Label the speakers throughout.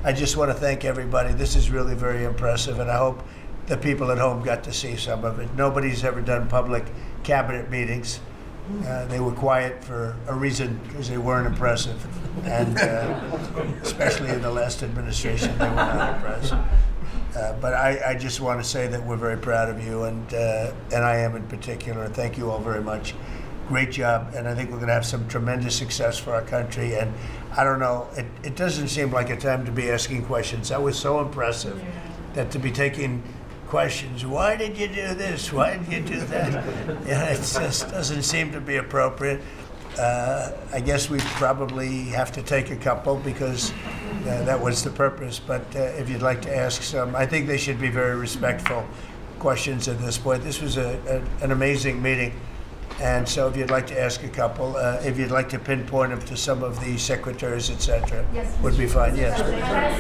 Speaker 1: I just want to thank everybody. This is really very impressive, and I hope the people at home got to see some of it. Nobody's ever done public cabinet meetings. They were quiet for a reason, because they weren't impressive, and especially in the last administration, they were not impressive. But I just want to say that we're very proud of you, and I am in particular. Thank you all very much. Great job, and I think we're going to have some tremendous success for our country. And I don't know, it doesn't seem like a time to be asking questions. That was so impressive, that to be taking questions. Why did you do this? Why did you do that? It just doesn't seem to be appropriate. I guess we probably have to take a couple, because that was the purpose. But if you'd like to ask some, I think they should be very respectful questions at this point. This was an amazing meeting. And so if you'd like to ask a couple, if you'd like to pinpoint them to some of the secretaries, et cetera,
Speaker 2: yes,
Speaker 1: would be fine. Yes.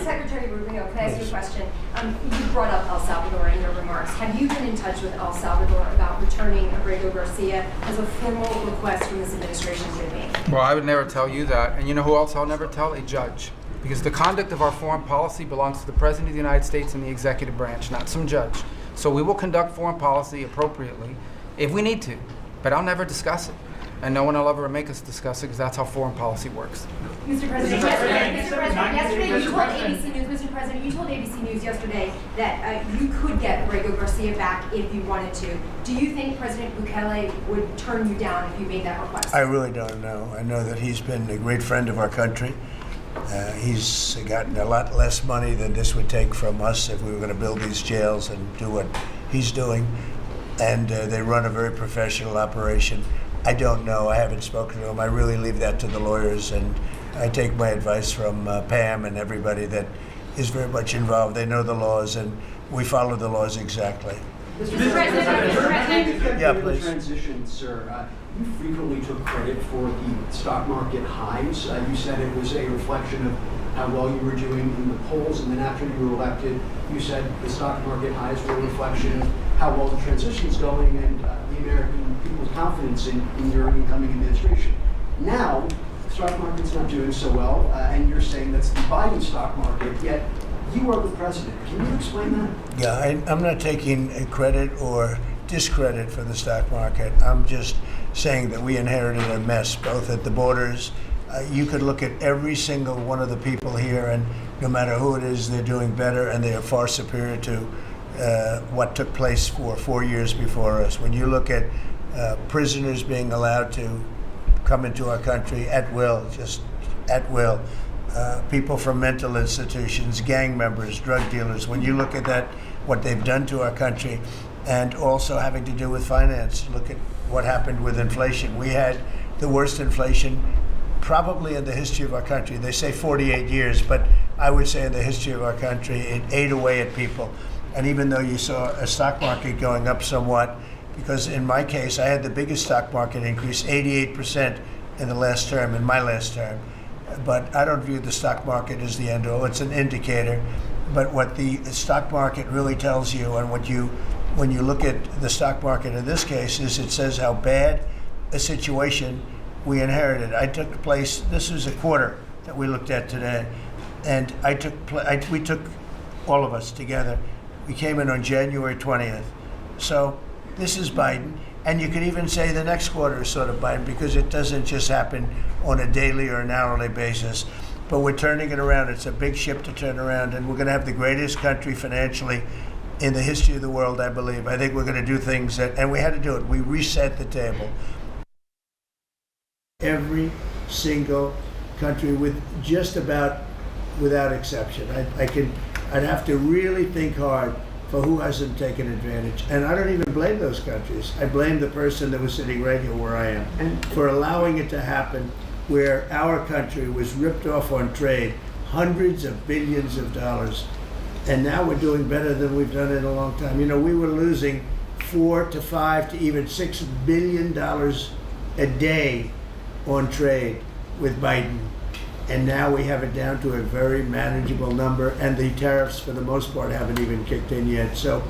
Speaker 2: Secretary Rubio, can I ask you a question? You brought up El Salvador in your remarks. Have you been in touch with El Salvador about returning Abrego Garcia as a formal request from this administration to me?
Speaker 3: Well, I would never tell you that. And you know who else I'll never tell? A judge. Because the conduct of our foreign policy belongs to the President of the United States and the executive branch, not some judge. So we will conduct foreign policy appropriately if we need to. But I'll never discuss it, and no one will ever make us discuss it, because that's how foreign policy works.
Speaker 2: Mr. President, yesterday you told ABC News, Mr. President, you told ABC News yesterday that you could get Abrego Garcia back if you wanted to. Do you think President Bukele would turn you down if you made that request?
Speaker 1: I really don't know. I know that he's been a great friend of our country. He's gotten a lot less money than this would take from us if we were going to build these jails and do what he's doing. And they run a very professional operation. I don't know. I haven't spoken to him. I really leave that to the lawyers, and I take my advice from Pam and everybody that is very much involved. They know the laws, and we follow the laws exactly.
Speaker 4: Mr. President.
Speaker 1: Yeah, please.
Speaker 4: Transition, sir. You frequently took credit for the stock market highs. You said it was a reflection of how well you were doing in the polls, and then after you were elected, you said the stock market highs were a reflection of how well the transition is going and the American people's confidence in your incoming administration. Now, the stock market's not doing so well, and you're saying that's the Biden stock market, yet you are the president. Can you explain that?
Speaker 1: Yeah, I'm not taking credit or discredit for the stock market. I'm just saying that we inherited a mess, both at the borders. You could look at every single one of the people here, and no matter who it is, they're doing better, and they are far superior to what took place for 4 years before us. When you look at prisoners being allowed to come into our country at will, just at will, people from mental institutions, gang members, drug dealers, when you look at that, what they've done to our country, and also having to do with finance, look at what happened with inflation. We had the worst inflation probably in the history of our country. They say 48 years, but I would say in the history of our country, it ate away at people. And even though you saw a stock market going up somewhat, because in my case, I had the biggest stock market increase, 88% in the last term, in my last term. But I don't view the stock market as the end all. It's an indicator. But what the stock market really tells you, and when you look at the stock market in this case, is it says how bad a situation we inherited. I took place, this was a quarter that we looked at today, and we took, all of us together, we came in on January 20th. So this is Biden, and you could even say the next quarter is sort of Biden, because it doesn't just happen on a daily or an hourly basis, but we're turning it around. It's a big ship to turn around, and we're going to have the greatest country financially in the history of the world, I believe. I think we're going to do things that, and we had to do it. We reset the table. Every single country, with just about, without exception. I'd have to really think hard for who hasn't taken advantage. And I don't even blame those countries. I blame the person that was sitting right here where I am, and for allowing it to happen, where our country was ripped off on trade, hundreds of billions of dollars. And now we're doing better than we've done in a long time. You know, we were losing $4 to $5 to even $6 billion a day on trade with Biden. And now we have it down to a very manageable number, and the tariffs, for the most part, haven't even kicked in yet. So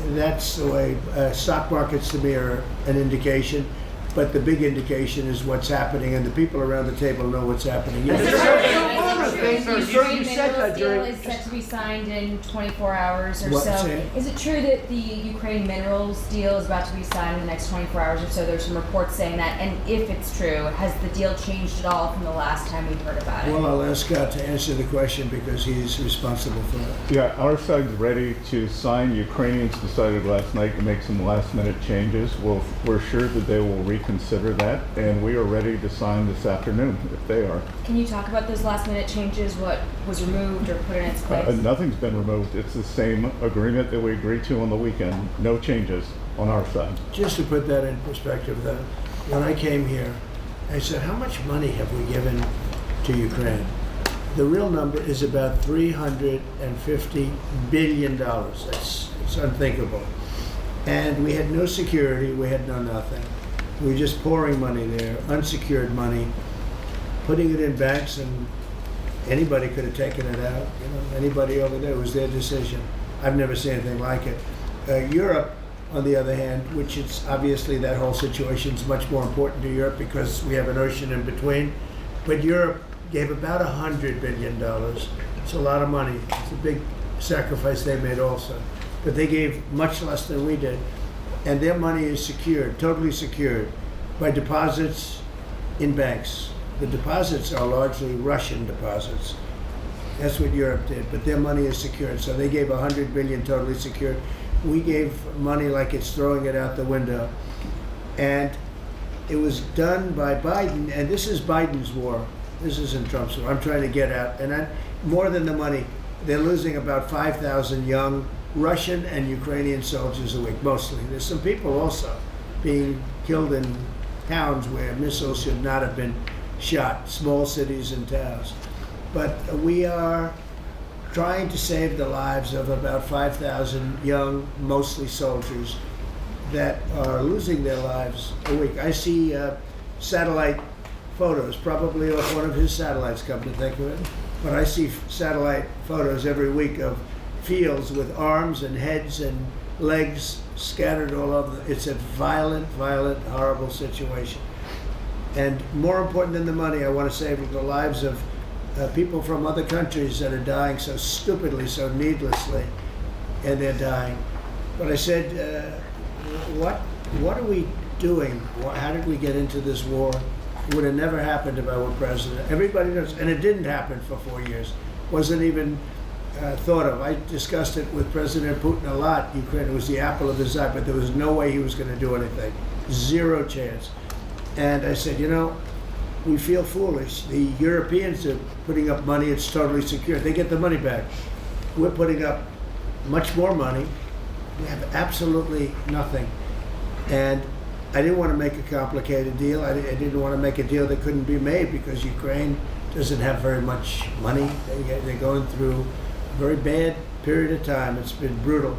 Speaker 1: that's the way. Stock markets, to me, are an indication, but the big indication is what's happening, and the people around the table know what's happening. Yes. of the things
Speaker 5: The
Speaker 1: you
Speaker 5: Ukraine
Speaker 1: said that
Speaker 5: minerals deal
Speaker 1: during.
Speaker 5: is set to be signed in 24 hours or
Speaker 1: What,
Speaker 5: so.
Speaker 1: say it?
Speaker 5: Is it true that the Ukraine minerals deal is about to be signed in the next 24 hours or so? There's some reports saying that. And if it's true, has the deal changed at all from the last time we heard about it?
Speaker 1: Well, I'll ask Scott to answer the question because he's responsible for it.
Speaker 6: Yeah, our side's ready to sign. Ukrainians decided last night to make some last-minute changes. We're sure that they will reconsider that, and we are ready to sign this afternoon if they are.
Speaker 5: Can you talk about those last-minute changes? What was removed or put in its place?
Speaker 6: Nothing's been removed. It's the same agreement that we agreed to on the weekend. No changes on our side.
Speaker 1: Just to put that in perspective, though, when I came here, I said, how much money have we given to Ukraine? The real number is about $350 billion. It's unthinkable. And we had no security, we had no nothing. We were just pouring money there, unsecured money, putting it in banks, and anybody could have taken it out. You know, anybody over there, it was their decision. I've never seen anything like it. Europe, on the other hand, which is obviously that whole situation is much more important to Europe because we have an ocean in between. But Europe gave about $100 billion. It's a lot of money. It's a big sacrifice they made also. But they gave much less than we did. And their money is secured, totally secured, by deposits in banks. The deposits are largely Russian deposits. That's what Europe did, but their money is secured. So they gave $100 billion totally secured. We gave money like it's throwing it out the window. And it was done by Biden, and this is Biden's war. This isn't Trump's war. I'm trying to get out. And more than the money, they're losing about 5,000 young Russian and Ukrainian soldiers a week, mostly. There's some people also being killed in towns where missiles should not have been shot, small cities and towns. But we are trying to save the lives of about 5,000 young, mostly soldiers, that are losing their lives a week. I see satellite photos, probably off one of his satellites, come to think of it. But I see satellite photos every week of fields with arms and heads and legs scattered all over. It's a violent, violent, horrible situation. And more important than the money, I want to save the lives of people from other countries that are dying so stupidly, so needlessly, and they're dying. But I said, what are we doing? How did we get into this war? It would have never happened if I were president. Everybody knows, and it didn't happen for 4 years. Wasn't even thought of. I discussed it with President Putin a lot. Ukraine was the apple of his eye, but there was no way he was going to do anything. Zero chance. And I said, you know, we feel foolish. The Europeans are putting up money. It's totally secure. They get the money back. We're putting up much more money. We have absolutely nothing. And I didn't want to make a complicated deal. I didn't want to make a deal that couldn't be made because Ukraine doesn't have very much money. They're going through a very bad period of time. It's been brutal.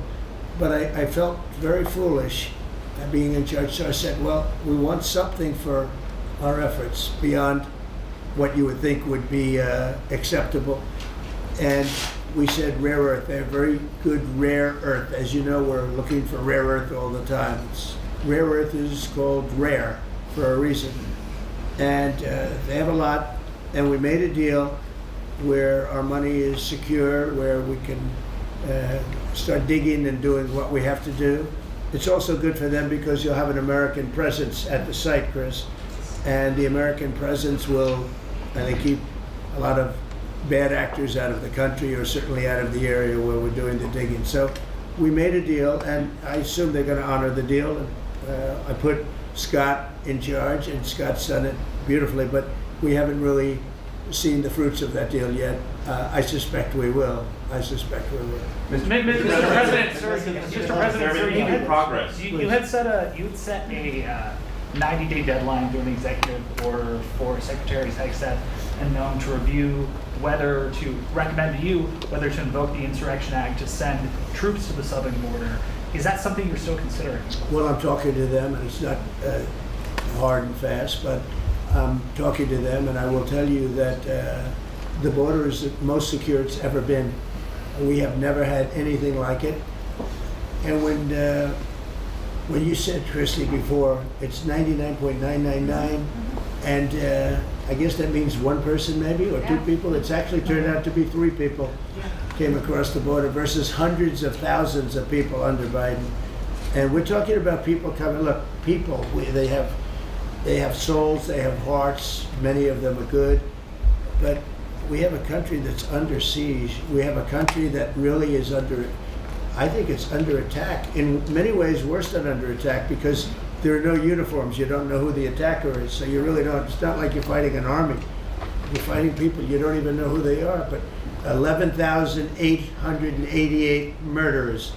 Speaker 1: But I felt very foolish being in charge. So I said, well, we want something for our efforts beyond what you would think would be acceptable. And we said rare earth. They have very good rare earth. As you know, we're looking for rare earth all the time. Rare earth is called rare for a reason. And they have a lot. And we made a deal where our money is secure, where we can start digging and doing what we have to do. It's also good for them because you'll have an American presence at the site, Chris. And the American presence will, I think, keep a lot of bad actors out of the country, or certainly out of the area where we're doing the digging. So we made a deal, and I assume they're going to honor the deal. I put Scott in charge, and Scott's done it beautifully, but we haven't really seen the fruits of that deal yet. I suspect we will.
Speaker 7: Mr. President, sir, you had set a 90-day deadline during the executive order for Secretary Hegseth and NOAA to review whether to recommend to you whether to invoke the Insurrection Act to send troops to the southern border. Is that something you're still considering?
Speaker 1: Well, I'm talking to them, and it's not hard and fast, but I'm talking to them, and I will tell you that the border is the most secure it's ever been. We have never had anything like it. And when you said, Christy, before, it's 99.999, and I guess that means one person maybe, or two
Speaker 2: Yeah.
Speaker 1: people. It's actually turned out to be 3 people came across the border versus hundreds of thousands of people under Biden. And we're talking about people coming, look, people, they have souls, they have hearts, many of them are good, but we have a country that's under siege. We have a country that really is I think it's under attack. In many ways, worse than under attack, because there are no uniforms. You don't know who the attacker is, so you really don't. It's not like you're fighting an army. You're fighting people. You don't even know who they are. But 11,888 murderers,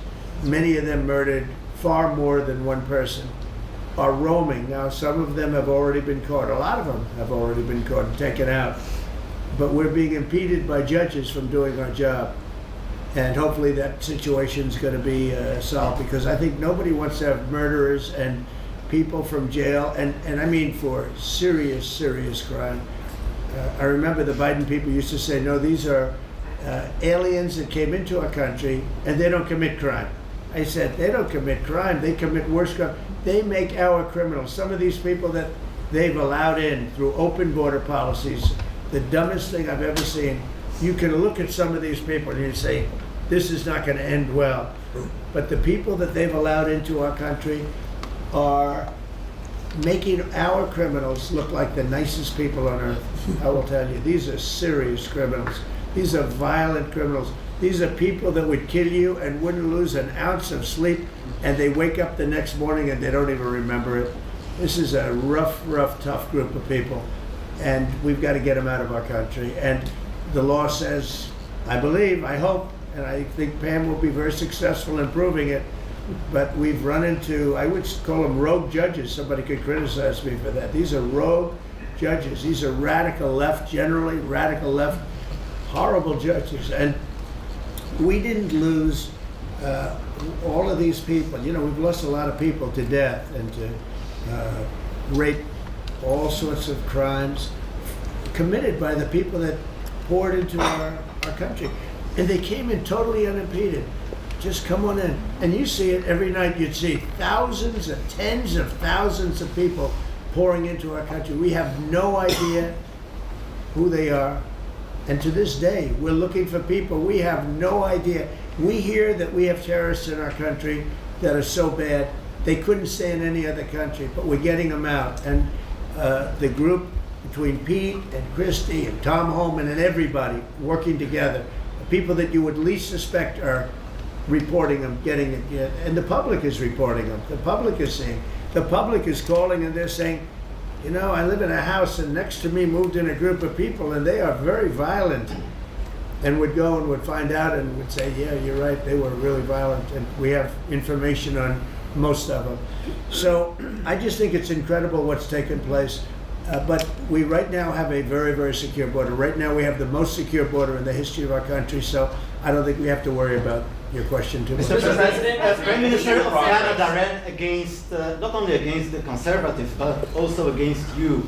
Speaker 1: many of them murdered far more than one person, are roaming. Now, some of them have already been caught. A lot of them have already been caught and taken out. But we're being impeded by judges from doing our job. And hopefully that situation's going to be solved, because I think nobody wants to have murderers and people from jail, and I mean for serious, serious crime. I remember the Biden people used to say, no, these are aliens that came into our country and they don't commit crime. I said, they don't commit crime, they commit worse crime. They make our criminals. Some of these people that they've allowed in through open border policies, the dumbest thing I've ever seen. You can look at some of these people and you say, this is not going to end well. But the people that they've allowed into our country are making our criminals look like the nicest people on earth. I will tell you, these are serious criminals. These are violent criminals. These are people that would kill you and wouldn't lose an ounce of sleep, and they wake up the next morning and they don't even remember it. This is a rough, tough group of people, and we've got to get them out of our country. And the law says, I believe, I hope, and I think Pam will be very successful in proving it, but we've run into, I would call them rogue judges. Somebody could criticize me for that. These are rogue judges. These are radical left, generally radical left, horrible judges. And we didn't lose all of these people. You know, we've lost a lot of people to death and to rape, all sorts of crimes committed by the people that poured into our country. And they came in totally unimpeded. Just come on in. And you see it every night. You'd see thousands and tens of thousands of people pouring into our country. We have no idea who they are. And to this day, we're looking for people. We have no idea. We hear that we have terrorists in our country that are so bad, they couldn't stay in any other country, but we're getting them out. And the group between Pete and Christie and Tom Holman and everybody working together, the people that you would least suspect are reporting them, getting it, and the public is reporting them. The public is seeing. The public is calling and they're saying, you know, I live in a house and next to me moved in a group of people and they are very violent. And would go and would find out and would say, yeah, you're right, they were really violent. And we have information on most of them. So I just think it's incredible what's taken place. But we right now have a very, very secure border. Right now we have the most secure border in the history of our country. So I don't think we have to worry about your question too much.
Speaker 8: Mr. President, Prime Minister of Canada ran against, not only against the Conservatives, but also against you.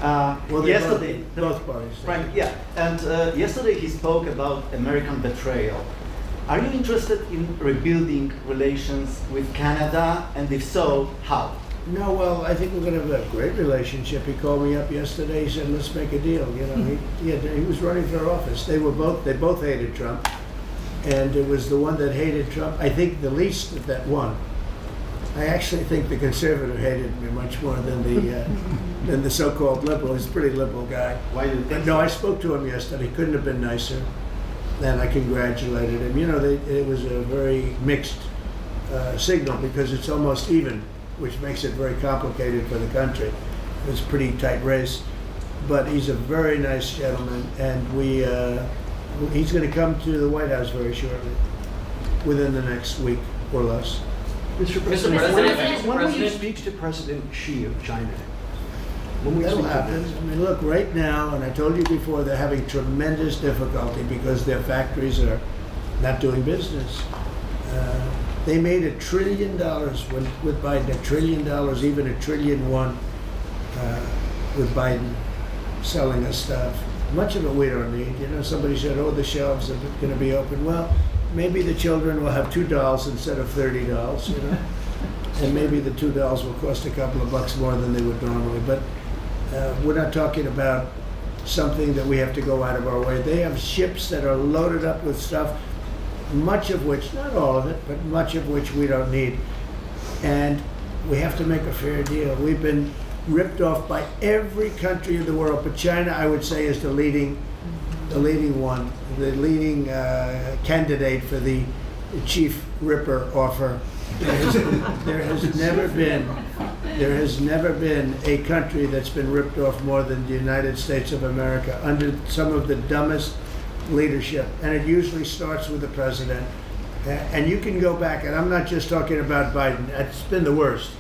Speaker 1: Well,
Speaker 8: yesterday,
Speaker 1: both parties.
Speaker 8: Prime, yeah, and yesterday he spoke about American betrayal. Are you interested in rebuilding relations with Canada, and if so, how?
Speaker 1: No, well, I think we're going to have a great relationship. He called me up yesterday. He said, "Let's make a deal." You know, he was running for office. They both hated Trump, and it was the one that hated Trump, I think, the least that won. I actually think the conservative hated me much more than the so-called liberal. He's a pretty liberal guy.
Speaker 8: Why do you think
Speaker 1: But no, I spoke to him yesterday. Couldn't have been nicer. And I congratulated him. You know, it was a very mixed signal because it's almost even, which makes it very complicated for the country. It's a pretty tight race. But he's a very nice gentleman, and he's going to come to the White House very shortly, within the next week or less.
Speaker 4: Mr. President,
Speaker 2: President,
Speaker 4: when will you speak to President Xi of China? When will you
Speaker 1: That'll
Speaker 4: speak to
Speaker 1: happen.
Speaker 4: him?
Speaker 1: I mean, look, right now, and I told you before, they're having tremendous difficulty because their factories are not doing business. They made $1 trillion with Biden, $1 trillion, even $1.1 trillion with Biden selling us stuff. Much of it we don't need. You know, somebody said, oh, the shelves are going to be open. Well, maybe the children will have $2 instead of $30, you know? And maybe the $2 will cost a couple of bucks more than they would normally. But We're not talking about something that we have to go out of our way. They have ships that are loaded up with stuff, much of which, not all of it, but much of which we don't need. And we have to make a fair deal. We've been ripped off by every country in the world, but China, I would say, is the leading one, the leading candidate for the chief ripper offer. There has never been a country that's been ripped off more than the United States of America under some of the dumbest leadership, and it usually starts with the president. And you can go back, and I'm not just talking about Biden. It's been the worst.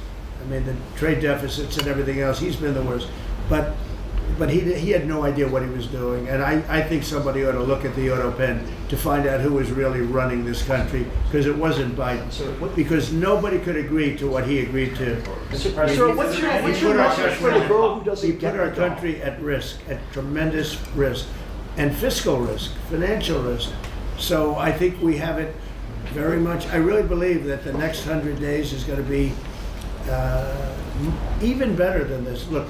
Speaker 1: I mean, the trade deficits and everything else, he's been the worst. But he had no idea what he was doing, and I think somebody ought to look at the auto pen to find out who was really running this country, because it wasn't Biden. Because nobody could agree to what he agreed to.
Speaker 4: Sir, what's your message for the girl who doesn't
Speaker 1: He put
Speaker 4: get
Speaker 1: our
Speaker 4: the job?
Speaker 1: country at risk, at tremendous risk, and fiscal risk, financial risk. So I think we have it very much. I really believe that the next 100 days is going to be even better than this. Look,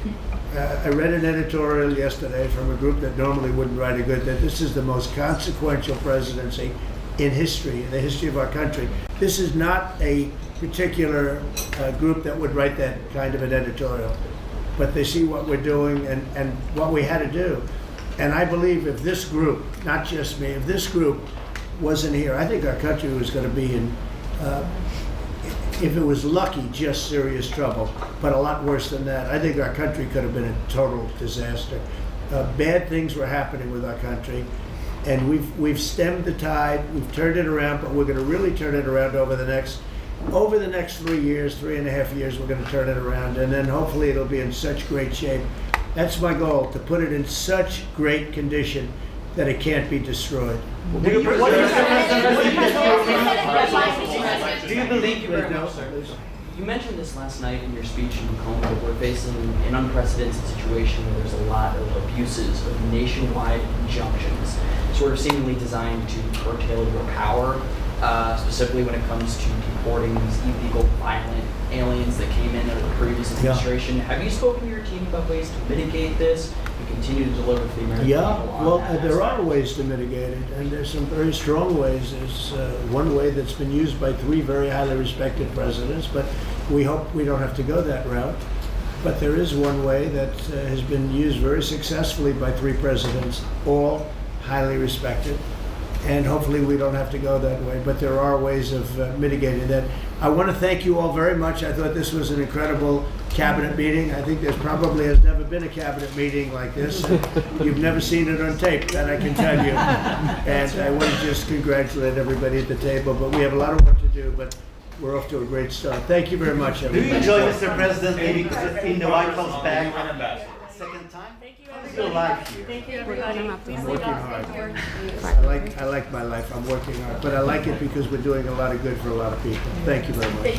Speaker 1: I read an editorial yesterday from a group that normally wouldn't write a good, that this is the most consequential presidency in history, in the history of our country. This is not a particular group that would write that kind of an editorial, but they see what we're doing and what we had to do. And I believe if this group, not just me, if this group wasn't here, I think our country was going to be in, if it was lucky, just serious trouble, but a lot worse than that. I think our country could have been a total disaster. Bad things were happening with our country, and we've stemmed the tide, we've turned it around, but we're going to really turn it around over the next 3 years, 3.5 years, we're going to turn it around, and then hopefully it'll be in such great shape. That's my goal, to put it in such great condition that it can't be destroyed.
Speaker 8: Do you believe
Speaker 9: You mentioned this last night in your speech in Macomb, that we're facing an unprecedented situation where there's a lot of abuses of nationwide injunctions, sort of seemingly designed to curtail your power, specifically when it comes to deporting these illegal, violent aliens that came in under the previous administration. Have you spoken to your team about ways to mitigate this and continue to deliver to the American people on
Speaker 1: Well,
Speaker 9: that
Speaker 1: there
Speaker 9: aspect?
Speaker 1: are ways to mitigate it, and there's some very strong ways. There's one way that's been used by 3 very highly respected presidents, but we hope we don't have to go that route. But there is one way that has been used very successfully by 3 presidents, all highly respected, and hopefully we don't have to go that way. But there are ways of mitigating that. I want to thank you all very much. I thought this was an incredible cabinet meeting. I think there's probably has never been a cabinet meeting like this. You've never seen it on tape, that I can tell you. And I want to just congratulate everybody at the table, but we have a lot of work to do, but we're off to a great start. Thank you very much,
Speaker 8: Do
Speaker 1: everybody.
Speaker 8: you enjoy, Mr. President, maybe in the White House back second time?
Speaker 10: Thank you,
Speaker 8: How's your life here?
Speaker 10: Thank you, everybody.
Speaker 1: I'm working hard. I like my life. I'm working hard, but I like it because we're doing a lot of good for a lot of people. Thank you very much.